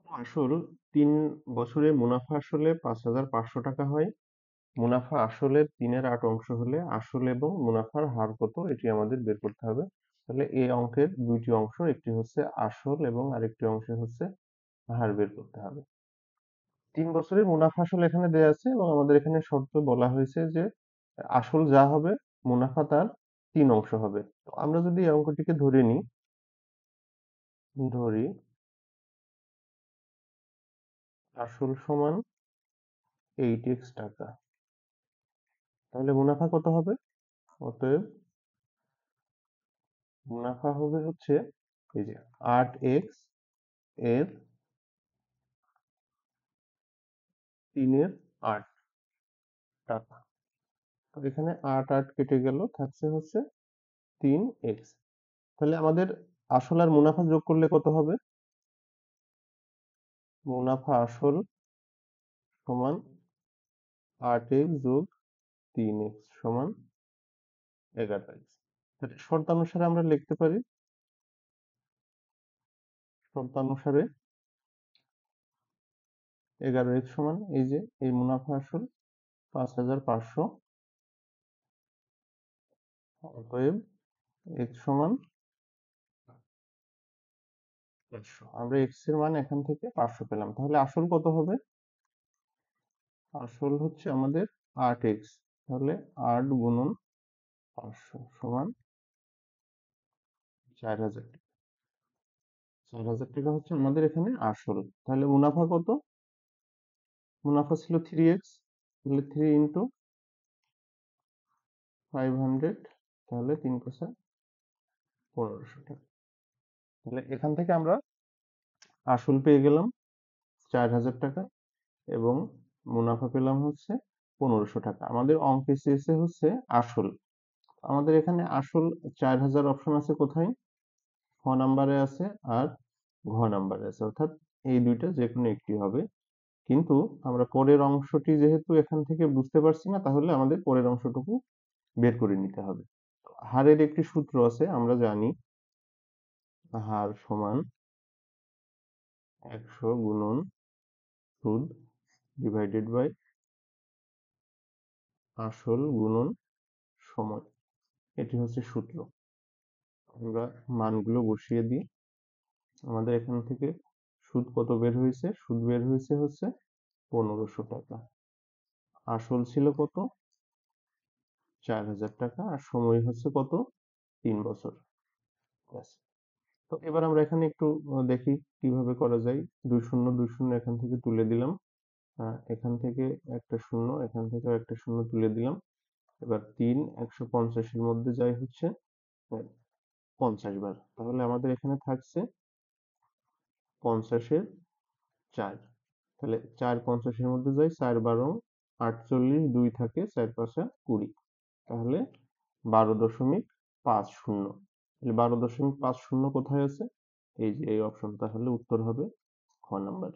আসল ৩ বছরে মুনাফা আসলে ৫,৫০০ টাকা হয়। মুনাফা আসলের ৩/৮ অংশ হলে আসল এবং মুনাফার হার কত এটি আমাদের বের করতে হবে। তাহলে এই অঙ্কের ২টি অংশ, একটি হচ্ছে আসল এবং আরেকটি অংশ হচ্ছে হার বের করতে হবে। ৩ বছরের মুনাফা আসল এখানে দেয়া আছে এবং আমাদের এখানে শর্ত বলা হয়েছে যে আসল যা হবে মুনাফা তার ৩ অংশ হবে। তো আমরা যদি এই অঙ্কটিকে ধরি আসল সমান 8x টাকা, তাহলে মুনাফা কত হবে? অতএব মুনাফা হবে হচ্ছে এই যে 8x এর 3/8 টাকা। তো এখানে 8 কেটে গেল, থাকছে হচ্ছে 3x। তাহলে আমাদের আসল আর মুনাফা যোগ করলে কত হবে? মুনাফা আসল সমান 8x যোগ 3x সমান 11x। তাহলে শর্তানুসারে আমরা লিখতে পারি, শর্তানুসারে 11x সমান এই যে এই মুনাফা আসল 5,500, অতএব x সমান 500। আমরা x এর মান এখান থেকে 500 পেলাম। তাহলে আসল কত হবে? আসল হচ্ছে আমাদের 8x, তাহলে 8 গুণন 500 সমান 4,000 টাকা। 4,000 টাকা হচ্ছে আমাদের এখানে আসল। তাহলে মুনাফা কত? মুনাফা ছিল 3x, তাহলে 3 ইন্টু 500, তাহলে 3×5 1500 টাকা। তাহলে এখান থেকে আমরা আসল পেয়ে গেলাম 4,000 টাকা এবং মুনাফা পেলাম হচ্ছে 1500 টাকা। আমাদের অঙ্কে চেয়েছে হচ্ছে আসল। আমাদের এখানে আসল 4,000 অপশন আছে কোথায়? খ নাম্বারে আছে আর ঘ নাম্বারে আছে, অর্থাৎ এই দুইটা যে কোনো একটি হবে। কিন্তু আমরা পরের অংশটি যেহেতু এখান থেকে বুঝতে পারছি না, তাহলে আমাদের পরের অংশটুকু বের করে নিতে হবে। হারের একটি সূত্র আছে, আমরা জানি হার সমান 100 গুণন সুদ ডিভাইডেড বাই আসল গুণন সময়। এটি হচ্ছে সূত্র। আমরা মানগুলো বসিয়ে দিই। আমাদের এখান থেকে সুদ কত বের হয়েছে? সুদ বের হয়েছে হচ্ছে 1500 টাকা। আসল ছিল কত? 4,000 টাকা। আর সময় হচ্ছে কত? 3 বছর। ব্যাস। তো এবার আমরা এখানে একটু দেখি কিভাবে করা যায়। 2 শূন্য 2 শূন্য এখান থেকে তুলে দিলাম। এখান থেকে একটা শূন্য, এখান থেকেও একটা শূন্য তুলে দিলাম। এবার 3 150 এর মধ্যে যায় হচ্ছে 50 বার। তাহলে আমাদের এখানে থাকছে 50 এর 4। তাহলে 4 50 এর মধ্যে যায়, 4 12 48, 2 থাকে, 4 5 20। তাহলে 12.50। তাহলে 12.50 কোথায় আছে? এই যে এই অপশন। তাহলে উত্তর হবে খ নাম্বার।